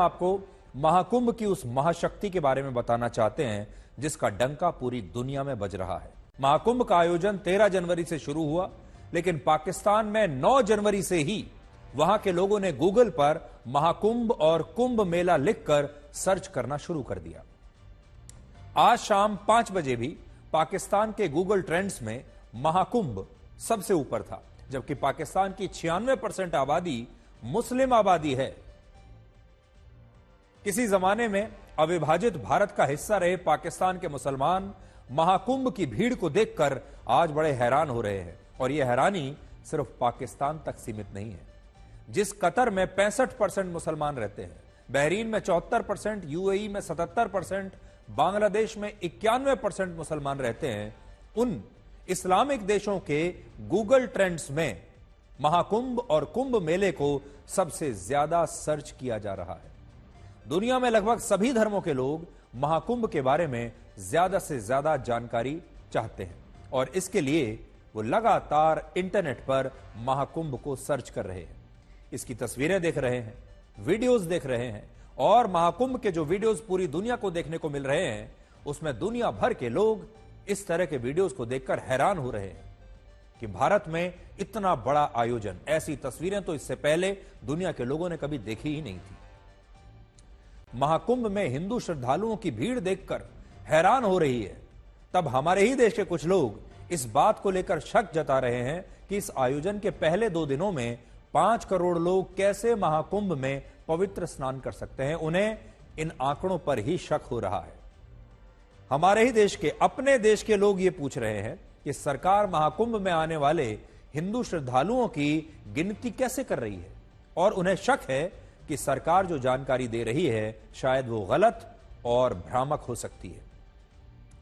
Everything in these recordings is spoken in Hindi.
आपको महाकुंभ की उस महाशक्ति के बारे में बताना चाहते हैं जिसका डंका पूरी दुनिया में बज रहा है। महाकुंभ का आयोजन 13 जनवरी से शुरू हुआ, लेकिन पाकिस्तान में 9 जनवरी से ही वहां के लोगों ने गूगल पर महाकुंभ और कुंभ मेला लिखकर सर्च करना शुरू कर दिया। आज शाम 5 बजे भी पाकिस्तान के गूगल ट्रेंड्स में महाकुंभ सबसे ऊपर था, जबकि पाकिस्तान की 96% आबादी मुस्लिम आबादी है। किसी जमाने में अविभाजित भारत का हिस्सा रहे पाकिस्तान के मुसलमान महाकुंभ की भीड़ को देखकर आज बड़े हैरान हो रहे हैं, और यह हैरानी सिर्फ पाकिस्तान तक सीमित नहीं है। जिस कतर में 65% मुसलमान रहते हैं, बहरीन में 74%, यूएई में 77%, बांग्लादेश में 91% मुसलमान रहते हैं, उन इस्लामिक देशों के गूगल ट्रेंड्स में महाकुंभ और कुंभ मेले को सबसे ज्यादा सर्च किया जा रहा है। दुनिया में लगभग सभी धर्मों के लोग महाकुंभ के बारे में ज्यादा से ज्यादा जानकारी चाहते हैं, और इसके लिए वो लगातार इंटरनेट पर महाकुंभ को सर्च कर रहे हैं। इसकी तस्वीरें देख रहे हैं, वीडियोस देख रहे हैं, और महाकुंभ के जो वीडियोस पूरी दुनिया को देखने को मिल रहे हैं, उसमें दुनिया भर के लोग इस तरह के वीडियोस को देखकर हैरान हो रहे हैं कि भारत में इतना बड़ा आयोजन, ऐसी तस्वीरें तो इससे पहले दुनिया के लोगों ने कभी देखी ही नहीं थी। महाकुंभ में हिंदू श्रद्धालुओं की भीड़ देखकर हैरान हो रही है, तब हमारे ही देश के कुछ लोग इस बात को लेकर शक जता रहे हैं कि इस आयोजन के पहले 2 दिनों में 5 करोड़ लोग कैसे महाकुंभ में पवित्र स्नान कर सकते हैं। उन्हें इन आंकड़ों पर ही शक हो रहा है। हमारे ही देश के, अपने देश के लोग ये पूछ रहे हैं कि सरकार महाकुंभ में आने वाले हिंदू श्रद्धालुओं की गिनती कैसे कर रही है, और उन्हें शक है कि सरकार जो जानकारी दे रही है शायद वो गलत और भ्रामक हो सकती है।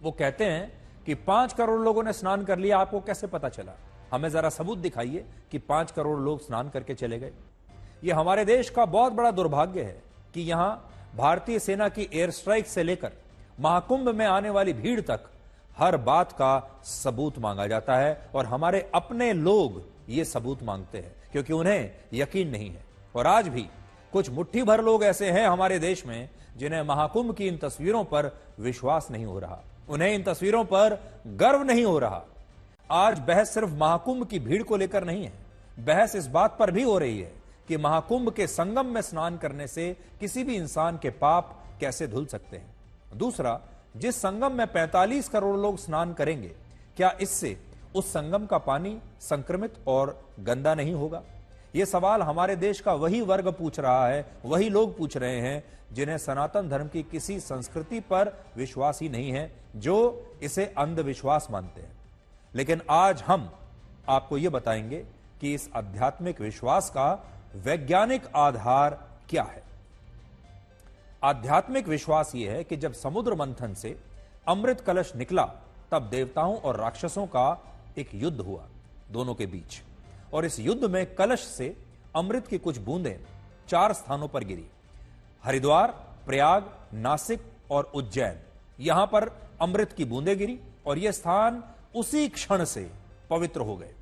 वो कहते हैं कि 5 करोड़ लोगों ने स्नान कर लिया, आपको कैसे पता चला? हमें जरा सबूत दिखाइए कि 5 करोड़ लोग स्नान करके चले गए। यह हमारे देश का बहुत बड़ा दुर्भाग्य है कि यहां भारतीय सेना की एयर स्ट्राइक से लेकर महाकुंभ में आने वाली भीड़ तक हर बात का सबूत मांगा जाता है, और हमारे अपने लोग ये सबूत मांगते हैं क्योंकि उन्हें यकीन नहीं है। और आज भी कुछ मुट्ठी भर लोग ऐसे हैं हमारे देश में जिन्हें महाकुंभ की इन तस्वीरों पर विश्वास नहीं हो रहा, उन्हें इन तस्वीरों पर गर्व नहीं हो रहा। आज बहस सिर्फ महाकुंभ की भीड़ को लेकर नहीं है, बहस इस बात पर भी हो रही है कि महाकुंभ के संगम में स्नान करने से किसी भी इंसान के पाप कैसे धुल सकते हैं। दूसरा, जिस संगम में 45 करोड़ लोग स्नान करेंगे, क्या इससे उस संगम का पानी संक्रमित और गंदा नहीं होगा? यह सवाल हमारे देश का वही वर्ग पूछ रहा है, वही लोग पूछ रहे हैं जिन्हें सनातन धर्म की किसी संस्कृति पर विश्वास ही नहीं है, जो इसे अंधविश्वास मानते हैं। लेकिन आज हम आपको यह बताएंगे कि इस आध्यात्मिक विश्वास का वैज्ञानिक आधार क्या है। आध्यात्मिक विश्वास यह है कि जब समुद्र मंथन से अमृत कलश निकला, तब देवताओं और राक्षसों का एक युद्ध हुआ दोनों के बीच, और इस युद्ध में कलश से अमृत की कुछ बूंदें 4 स्थानों पर गिरी। हरिद्वार, प्रयाग, नासिक और उज्जैन, यहां पर अमृत की बूंदें गिरी, और यह स्थान उसी क्षण से पवित्र हो गए।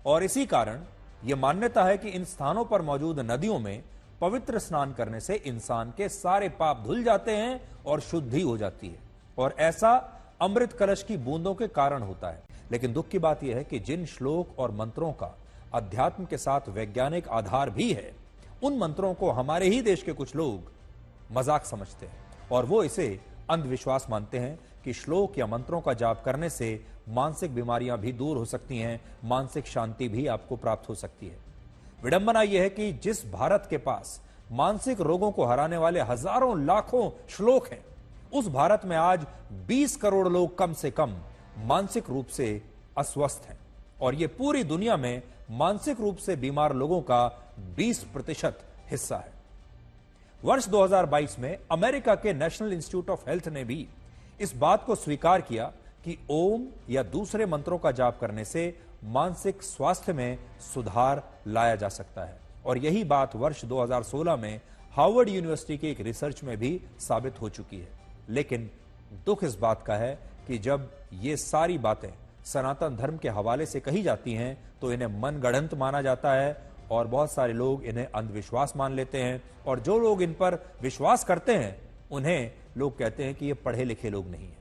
और इसी कारण यह मान्यता है कि इन स्थानों पर मौजूद नदियों में पवित्र स्नान करने से इंसान के सारे पाप धुल जाते हैं और शुद्धि हो जाती है, और ऐसा अमृत कलश की बूंदों के कारण होता है। लेकिन दुख की बात यह है कि जिन श्लोक और मंत्रों का अध्यात्म के साथ वैज्ञानिक आधार भी है, उन मंत्रों को हमारे ही देश के कुछ लोग मजाक समझते हैं, और वो इसे अंधविश्वास मानते हैं कि श्लोक या मंत्रों का जाप करने से मानसिक बीमारियां भी दूर हो सकती हैं, मानसिक शांति भी आपको प्राप्त हो सकती है। विडंबना यह है कि जिस भारत के पास मानसिक रोगों को हराने वाले हजारों लाखों श्लोक हैं, उस भारत में आज 20 करोड़ लोग कम से कम मानसिक रूप से अस्वस्थ हैं, और यह पूरी दुनिया में मानसिक रूप से बीमार लोगों का 20% हिस्सा है। वर्ष 2022 में अमेरिका के नेशनल इंस्टीट्यूट ऑफ हेल्थ ने भी इस बात को स्वीकार किया कि ओम या दूसरे मंत्रों का जाप करने से मानसिक स्वास्थ्य में सुधार लाया जा सकता है, और यही बात वर्ष 2016 में हार्वर्ड यूनिवर्सिटी के एक रिसर्च में भी साबित हो चुकी है। लेकिन दुख इस बात का है कि जब ये सारी बातें सनातन धर्म के हवाले से कही जाती हैं, तो इन्हें मनगढ़ंत माना जाता है और बहुत सारे लोग इन्हें अंधविश्वास मान लेते हैं, और जो लोग इन पर विश्वास करते हैं उन्हें लोग कहते हैं कि ये पढ़े लिखे लोग नहीं हैं।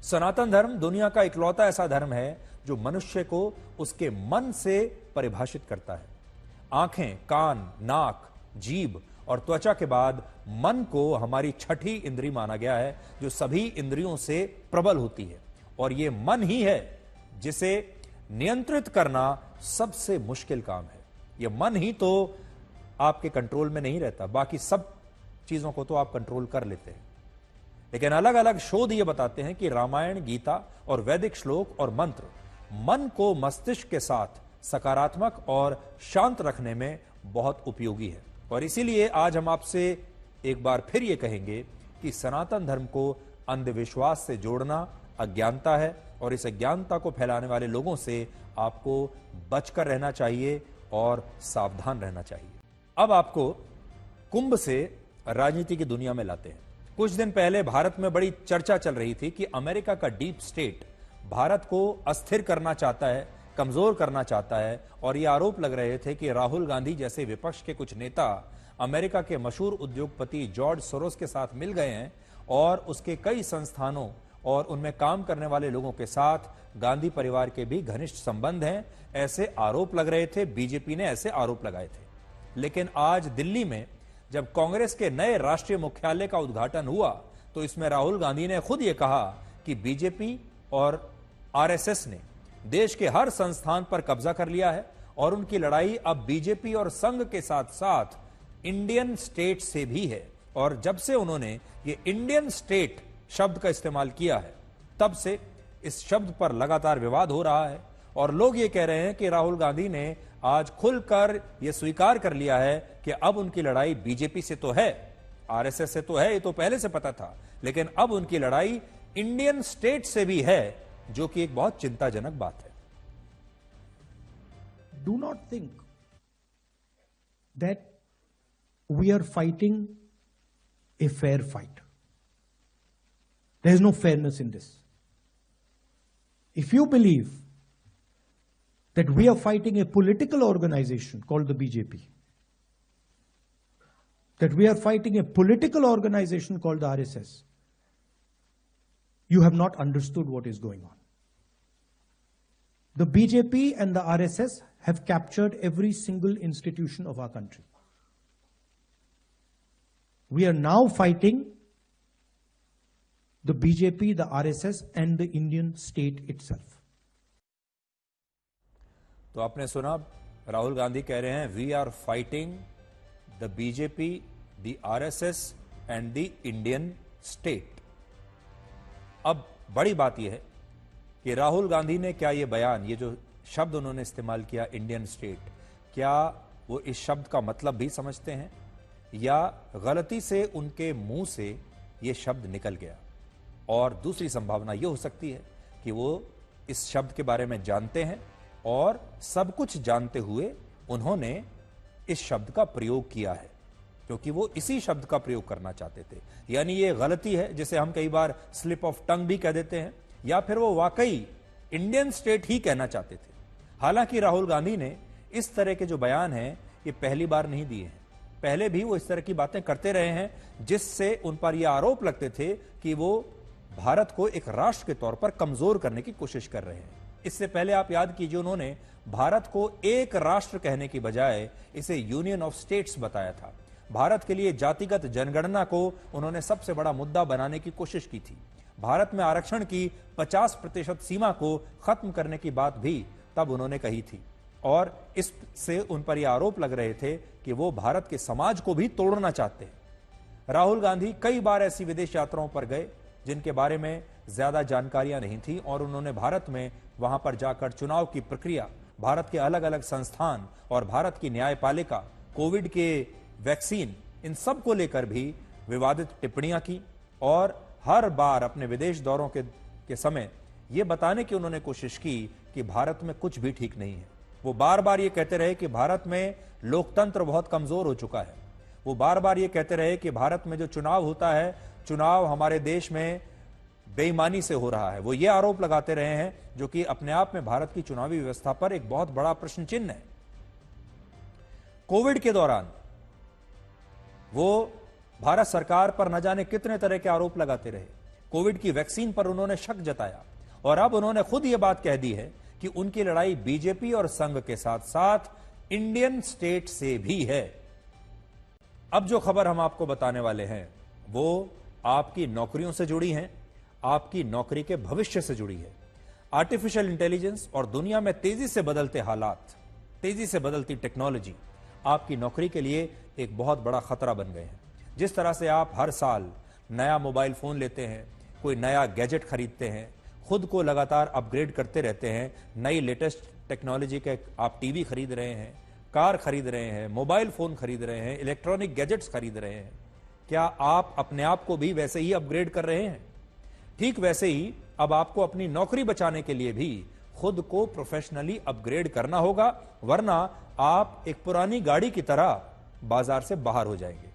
सनातन धर्म दुनिया का इकलौता ऐसा धर्म है जो मनुष्य को उसके मन से परिभाषित करता है। आंखें, कान, नाक, जीभ और त्वचा के बाद मन को हमारी छठी इंद्री माना गया है, जो सभी इंद्रियों से प्रबल होती है, और यह मन ही है जिसे नियंत्रित करना सबसे मुश्किल काम है। यह मन ही तो आपके कंट्रोल में नहीं रहता, बाकी सब चीजों को तो आप कंट्रोल कर लेते हैं। लेकिन अलग अलग शोध ये बताते हैं कि रामायण, गीता और वैदिक श्लोक और मंत्र मन को मस्तिष्क के साथ सकारात्मक और शांत रखने में बहुत उपयोगी है। और इसीलिए आज हम आपसे एक बार फिर ये कहेंगे कि सनातन धर्म को अंधविश्वास से जोड़ना अज्ञानता है, और इस अज्ञानता को फैलाने वाले लोगों से आपको बचकर रहना चाहिए और सावधान रहना चाहिए। अब आपको कुंभ से राजनीति की दुनिया में लाते हैं। कुछ दिन पहले भारत में बड़ी चर्चा चल रही थी कि अमेरिका का डीप स्टेट भारत को अस्थिर करना चाहता है, कमजोर करना चाहता है, और ये आरोप लग रहे थे कि राहुल गांधी जैसे विपक्ष के कुछ नेता अमेरिका के मशहूर उद्योगपति जॉर्ज सोरोस के साथ मिल गए हैं और उसके कई संस्थानों और उनमें काम करने वाले लोगों के साथ गांधी परिवार के भी घनिष्ठ संबंध हैं, ऐसे आरोप लग रहे थे। बीजेपी ने ऐसे आरोप लगाए थे। लेकिन आज दिल्ली में जब कांग्रेस के नए राष्ट्रीय मुख्यालय का उद्घाटन हुआ तो इसमें राहुल गांधी ने खुद यह कहा कि बीजेपी और आरएसएस ने देश के हर संस्थान पर कब्जा कर लिया है, और उनकी लड़ाई अब बीजेपी और संघ के साथ साथ इंडियन स्टेट से भी है। और जब से उन्होंने ये इंडियन स्टेट शब्द का इस्तेमाल किया है, तब से इस शब्द पर लगातार विवाद हो रहा है, और लोग ये कह रहे हैं कि राहुल गांधी ने आज खुलकर यह स्वीकार कर लिया है कि अब उनकी लड़ाई बीजेपी से तो है, आरएसएस से तो है, ये तो पहले से पता था, लेकिन अब उनकी लड़ाई इंडियन स्टेट से भी है, जो कि एक बहुत चिंताजनक बात है। Do not think that we are fighting a fair fight. There is no fairness in this. If you believe that we are fighting a political organization called the BJP, that we are fighting a political organization called the RSS, you have not understood what is going on. The BJP and the RSS have captured every single institution of our country. We are now fighting the BJP, the RSS and the Indian state itself. तो आपने सुना, राहुल गांधी कह रहे हैं we are fighting the BJP, the RSS and the Indian state. अब बड़ी बात यह है कि राहुल गांधी ने क्या ये बयान, ये जो शब्द उन्होंने इस्तेमाल किया इंडियन स्टेट, क्या वो इस शब्द का मतलब भी समझते हैं या गलती से उनके मुंह से ये शब्द निकल गया? और दूसरी संभावना यह हो सकती है कि वो इस शब्द के बारे में जानते हैं और सब कुछ जानते हुए उन्होंने इस शब्द का प्रयोग किया है, क्योंकि वो इसी शब्द का प्रयोग करना चाहते थे। यानी ये गलती है जिसे हम कई बार स्लिप ऑफ टंग भी कह देते हैं, या फिर वो वाकई इंडियन स्टेट ही कहना चाहते थे। हालांकि राहुल गांधी ने इस तरह के जो बयान हैं ये पहली बार नहीं दिए हैं, पहले भी वो इस तरह की बातें करते रहे हैं, जिससे उन पर यह आरोप लगते थे कि वो भारत को एक राष्ट्र के तौर पर कमजोर करने की कोशिश कर रहे हैं। इससे पहले आप याद कीजिए, उन्होंने भारत को एक राष्ट्र कहने की बजाय इसे यूनियन ऑफ स्टेट्स बताया था। भारत के लिए जातिगत जनगणना को उन्होंने सबसे बड़ा मुद्दा बनाने की कोशिश की थी। भारत में आरक्षण की 50% सीमा को खत्म करने की बात भी तब उन्होंने कही थी, और इससे उन पर यह आरोप लग रहे थे कि वो भारत के समाज को भी तोड़ना चाहते हैं। राहुल गांधी कई बार ऐसी विदेश यात्राओं पर गए जिनके बारे में ज्यादा जानकारियां नहीं थी, और उन्होंने भारत में वहां पर जाकर चुनाव की प्रक्रिया, भारत के अलग अलग संस्थान और भारत की न्यायपालिका, कोविड के वैक्सीन, इन सब को लेकर भी विवादित टिप्पणियां की, और हर बार अपने विदेश दौरों के समय यह बताने की उन्होंने कोशिश की कि भारत में कुछ भी ठीक नहीं है। वो बार बार ये कहते रहे कि भारत में लोकतंत्र बहुत कमजोर हो चुका है। वो बार बार ये कहते रहे कि भारत में जो चुनाव होता है, चुनाव हमारे देश में बेईमानी से हो रहा है। वो ये आरोप लगाते रहे हैं, जो कि अपने आप में भारत की चुनावी व्यवस्था पर एक बहुत बड़ा प्रश्न चिन्ह है। कोविड के दौरान वो भारत सरकार पर न जाने कितने तरह के आरोप लगाते रहे। कोविड की वैक्सीन पर उन्होंने शक जताया और अब उन्होंने खुद यह बात कह दी है कि उनकी लड़ाई बीजेपी और संघ के साथ साथ इंडियन स्टेट से भी है। अब जो खबर हम आपको बताने वाले हैं वो आपकी नौकरियों से जुड़ी है, आपकी नौकरी के भविष्य से जुड़ी है। आर्टिफिशियल इंटेलिजेंस और दुनिया में तेजी से बदलते हालात, तेजी से बदलती टेक्नोलॉजी आपकी नौकरी के लिए एक बहुत बड़ा खतरा बन गए हैं। जिस तरह से आप हर साल नया मोबाइल फोन लेते हैं, कोई नया गैजेट खरीदते हैं, खुद को लगातार अपग्रेड करते रहते हैं, नई लेटेस्ट टेक्नोलॉजी के आप टीवी खरीद रहे हैं, कार खरीद रहे हैं, मोबाइल फोन खरीद रहे हैं, इलेक्ट्रॉनिक गैजेट्स खरीद रहे हैं, क्या आप अपने आप को भी वैसे ही अपग्रेड कर रहे हैं? ठीक वैसे ही अब आपको अपनी नौकरी बचाने के लिए भी खुद को प्रोफेशनली अपग्रेड करना होगा, वरना आप एक पुरानी गाड़ी की तरह बाजार से बाहर हो जाएंगे।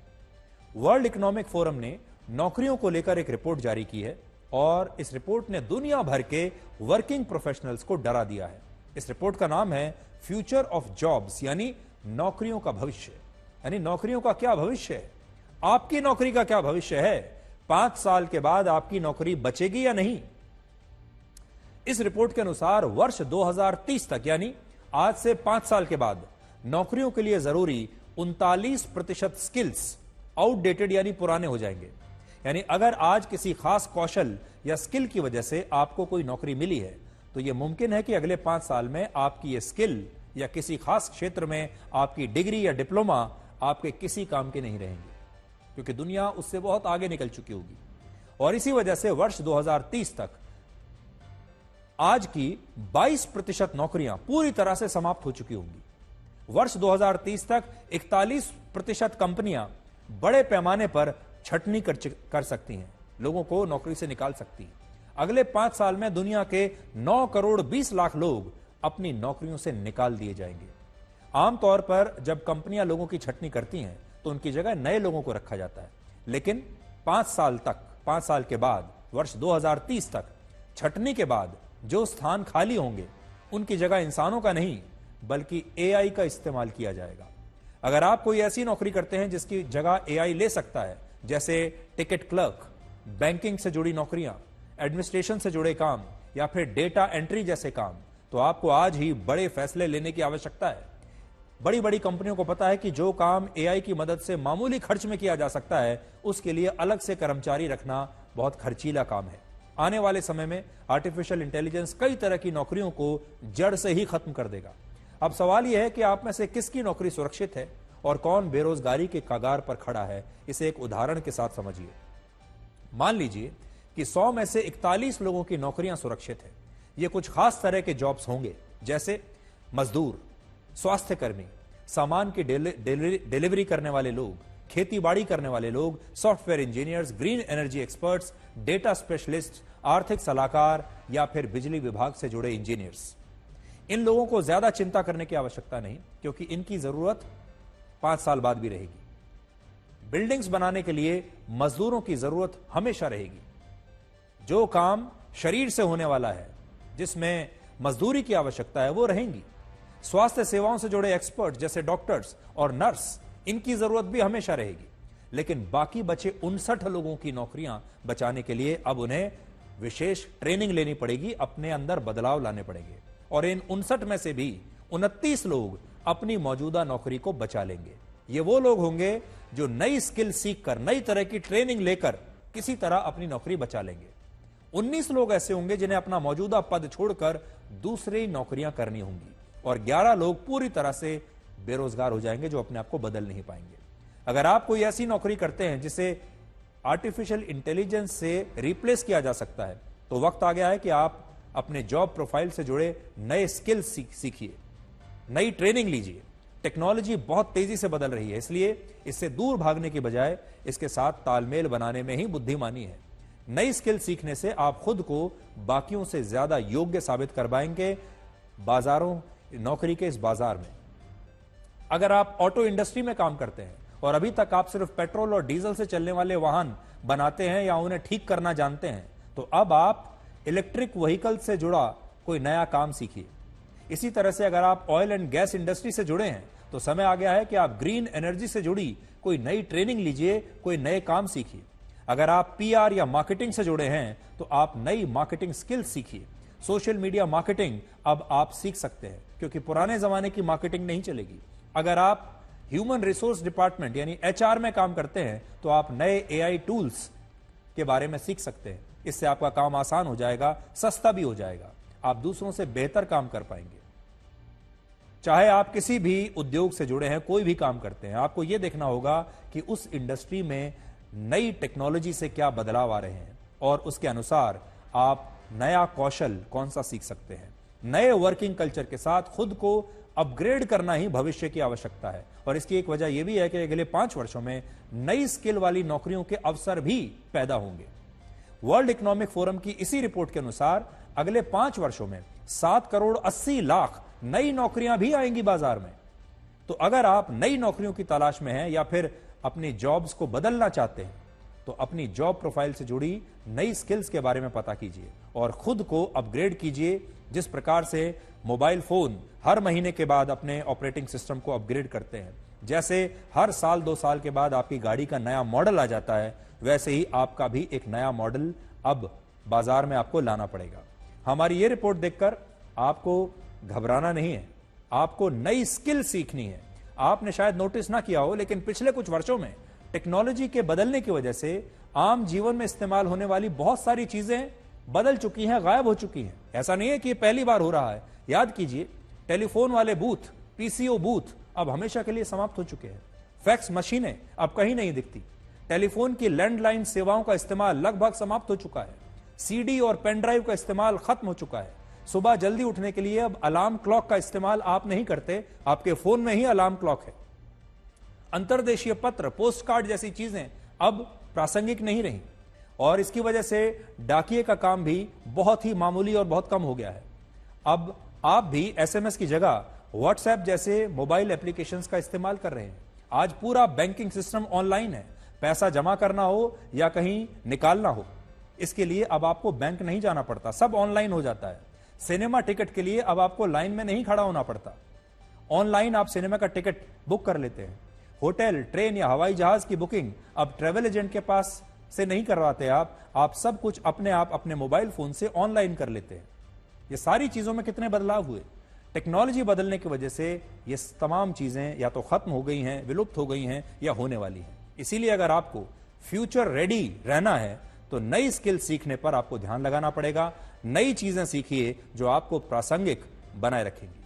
वर्ल्ड इकोनॉमिक फोरम ने नौकरियों को लेकर एक रिपोर्ट जारी की है और इस रिपोर्ट ने दुनिया भर के वर्किंग प्रोफेशनल्स को डरा दिया है। इस रिपोर्ट का नाम है फ्यूचर ऑफ जॉब्स, यानी नौकरियों का भविष्य। यानी नौकरियों का क्या भविष्य है, आपकी नौकरी का क्या भविष्य है, 5 साल के बाद आपकी नौकरी बचेगी या नहीं। इस रिपोर्ट के अनुसार वर्ष 2030 तक, यानी आज से 5 साल के बाद, नौकरियों के लिए जरूरी 39% स्किल्स आउटडेटेड यानी पुराने हो जाएंगे। यानी अगर आज किसी खास कौशल या स्किल की वजह से आपको कोई नौकरी मिली है तो यह मुमकिन है कि अगले 5 साल में आपकी यह स्किल या किसी खास क्षेत्र में आपकी डिग्री या डिप्लोमा आपके किसी काम के नहीं रहेंगे, क्योंकि दुनिया उससे बहुत आगे निकल चुकी होगी। और इसी वजह से वर्ष 2030 तक आज की 22% नौकरियां पूरी तरह से समाप्त हो चुकी होंगी। वर्ष 2030 तक 41% कंपनियां बड़े पैमाने पर छटनी कर सकती हैं, लोगों को नौकरी से निकाल सकती हैं। अगले 5 साल में दुनिया के 9 करोड़ 20 लाख लोग अपनी नौकरियों से निकाल दिए जाएंगे। आमतौर पर जब कंपनियां लोगों की छटनी करती हैं तो उनकी जगह नए लोगों को रखा जाता है, लेकिन 5 साल के बाद, वर्ष 2030 तक, छटनी के बाद जो स्थान खाली होंगे उनकी जगह इंसानों का नहीं बल्कि एआई का इस्तेमाल किया जाएगा। अगर आप कोई ऐसी नौकरी करते हैं जिसकी जगह एआई ले सकता है, जैसे टिकट क्लर्क, बैंकिंग से जुड़ी नौकरियां, एडमिनिस्ट्रेशन से जुड़े काम या फिर डेटा एंट्री जैसे काम, तो आपको आज ही बड़े फैसले लेने की आवश्यकता है। बड़ी बड़ी कंपनियों को पता है कि जो काम एआई की मदद से मामूली खर्च में किया जा सकता है उसके लिए अलग से कर्मचारी रखना बहुत खर्चीला काम है। आने वाले समय में आर्टिफिशियल इंटेलिजेंस कई तरह की नौकरियों को जड़ से ही खत्म कर देगा। अब सवाल यह है कि आप में से किसकी नौकरी सुरक्षित है और कौन बेरोजगारी के कगार पर खड़ा है। इसे एक उदाहरण के साथ समझिए। मान लीजिए कि 100 में से 41 लोगों की नौकरियां सुरक्षित है। ये कुछ खास तरह के जॉब्स होंगे, जैसे मजदूर, स्वास्थ्य कर्मी, सामान की डिलीवरी करने वाले लोग, खेती बाड़ी करने वाले लोग, software engineers, green energy experts, data specialist, आर्थिक सलाहकार या फिर बिजली विभाग से जुड़े इंजीनियर्स। इन लोगों को ज्यादा चिंता करने की आवश्यकता नहीं, क्योंकि इनकी जरूरत 5 साल बाद भी रहेगी। बिल्डिंग्स बनाने के लिए मजदूरों की जरूरत हमेशा रहेगी। जो काम शरीर से होने वाला है, जिसमें मजदूरी की आवश्यकता है, वो रहेंगी। स्वास्थ्य सेवाओं से जुड़े एक्सपर्ट जैसे डॉक्टर्स और नर्स, इनकी जरूरत भी हमेशा रहेगी। लेकिन बाकी बचे 59 लोगों की नौकरियां बचाने के लिए अब उन्हें विशेष ट्रेनिंग लेनी पड़ेगी, अपने अंदर बदलाव लाने पड़ेंगे। और इन 59 में से भी 29 लोग अपनी मौजूदा नौकरी को बचा लेंगे। ये वो लोग होंगे जो नई स्किल सीखकर, नई तरह की ट्रेनिंग लेकर किसी तरह अपनी नौकरी बचा लेंगे। 19 लोग ऐसे होंगे जिन्हें अपना मौजूदा पद छोड़कर दूसरी नौकरियां करनी होंगी और 11 लोग पूरी तरह से बेरोजगार हो जाएंगे, जो अपने आप को बदल नहीं पाएंगे। अगर आप कोई ऐसी नौकरी करते हैं जिसे आर्टिफिशियल इंटेलिजेंस से रिप्लेस किया जा सकता है, तो वक्त आ गया है कि आप अपने जॉब प्रोफाइल से जुड़े नए स्किल सीखिए, नई ट्रेनिंग लीजिए। टेक्नोलॉजी बहुत तेजी से बदल रही है, इसलिए इससे दूर भागने की बजाय इसके साथ तालमेल बनाने में ही बुद्धिमानी है। नई स्किल सीखने से आप खुद को बाकियों से ज्यादा योग्य साबित कर पाएंगे बाजारों, नौकरी के इस बाजार में। अगर आप ऑटो इंडस्ट्री में काम करते हैं और अभी तक आप सिर्फ पेट्रोल और डीजल से चलने वाले वाहन बनाते हैं या उन्हें ठीक करना जानते हैं, तो अब आप इलेक्ट्रिक व्हीकल से जुड़ा कोई नया काम सीखिए। इसी तरह से अगर आप ऑयल एंड गैस इंडस्ट्री से जुड़े हैं तो समय आ गया है कि आप ग्रीन एनर्जी से जुड़ी कोई नई ट्रेनिंग लीजिए, कोई नए काम सीखिए। अगर आप पीआर या मार्केटिंग से जुड़े हैं तो आप नई मार्केटिंग स्किल्स सीखिए। सोशल मीडिया मार्केटिंग अब आप सीख सकते हैं, क्योंकि पुराने जमाने की मार्केटिंग नहीं चलेगी। अगर आप ह्यूमन रिसोर्स डिपार्टमेंट यानी एचआर में काम करते हैं तो आप नए एआई टूल्स के बारे में सीख सकते हैं। इससे आपका काम आसान हो जाएगा, सस्ता भी हो जाएगा, आप दूसरों से बेहतर काम कर पाएंगे। चाहे आप किसी भी उद्योग से जुड़े हैं, कोई भी काम करते हैं, आपको यह देखना होगा कि उस इंडस्ट्री में नई टेक्नोलॉजी से क्या बदलाव आ रहे हैं और उसके अनुसार आप नया कौशल कौन सा सीख सकते हैं। नए वर्किंग कल्चर के साथ खुद को अपग्रेड करना ही भविष्य की आवश्यकता है। और इसकी एक वजह यह भी है कि अगले 5 वर्षों में नई स्किल वाली नौकरियों के अवसर भी पैदा होंगे। वर्ल्ड इकोनॉमिक फोरम की इसी रिपोर्ट के अनुसार अगले 5 वर्षों में 7 करोड़ 80 लाख नई नौकरियां भी आएंगी बाजार में। तो अगर आप नई नौकरियों की तलाश में हैं या फिर अपनी जॉब्स को बदलना चाहते हैं तो अपनी जॉब प्रोफाइल से जुड़ी नई स्किल्स के बारे में पता कीजिए और खुद को अपग्रेड कीजिए। जिस प्रकार से मोबाइल फोन हर महीने के बाद अपने ऑपरेटिंग सिस्टम को अपग्रेड करते हैं, जैसे हर साल 2 साल के बाद आपकी गाड़ी का नया मॉडल आ जाता है, वैसे ही आपका भी एक नया मॉडल अब बाजार में आपको लाना पड़ेगा। हमारी ये रिपोर्ट देखकर आपको घबराना नहीं है, आपको नई स्किल सीखनी है। आपने शायद नोटिस ना किया हो, लेकिन पिछले कुछ वर्षों में टेक्नोलॉजी के बदलने की वजह से आम जीवन में इस्तेमाल होने वाली बहुत सारी चीजें बदल चुकी हैं, गायब हो चुकी हैं। ऐसा नहीं है कि पहली बार हो रहा है। याद कीजिए, टेलीफोन वाले बूथ, पीसीओ बूथ अब हमेशा के लिए समाप्त हो चुके हैं। फैक्स मशीनें अब कहीं नहीं दिखती। टेलीफोन की लैंडलाइन सेवाओं का इस्तेमाल लगभग समाप्त हो चुका है। सीडी और पेन ड्राइव का इस्तेमाल खत्म हो चुका है। सुबह जल्दी उठने के लिए अब अलार्म क्लॉक का इस्तेमाल आप नहीं करते, आपके फोन में ही अलार्म क्लॉक है। अंतर्देशीय पत्र, पोस्ट कार्ड जैसी चीजें अब प्रासंगिक नहीं रही और इसकी वजह से डाकिये का काम भी बहुत ही मामूली और बहुत कम हो गया है। अब आप भी एसएमएस की जगह व्हाट्सएप जैसे मोबाइल एप्लीकेशंस का इस्तेमाल कर रहे हैं। आज पूरा बैंकिंग सिस्टम ऑनलाइन है। पैसा जमा करना हो या कहीं निकालना हो, इसके लिए अब आपको बैंक नहीं जाना पड़ता, सब ऑनलाइन हो जाता है। सिनेमा टिकट के लिए अब आपको लाइन में नहीं खड़ा होना पड़ता, ऑनलाइन आप सिनेमा का टिकट बुक कर लेते हैं। होटल, ट्रेन या हवाई जहाज की बुकिंग अब ट्रेवल एजेंट के पास से नहीं करवाते आप सब कुछ अपने आप अपने मोबाइल फोन से ऑनलाइन कर लेते हैं। ये सारी चीजों में कितने बदलाव हुए। टेक्नोलॉजी बदलने की वजह से ये तमाम चीजें या तो खत्म हो गई हैं, विलुप्त हो गई हैं या होने वाली हैं। इसीलिए अगर आपको फ्यूचर रेडी रहना है तो नई स्किल सीखने पर आपको ध्यान लगाना पड़ेगा। नई चीजें सीखिए जो आपको प्रासंगिक बनाए रखेंगी।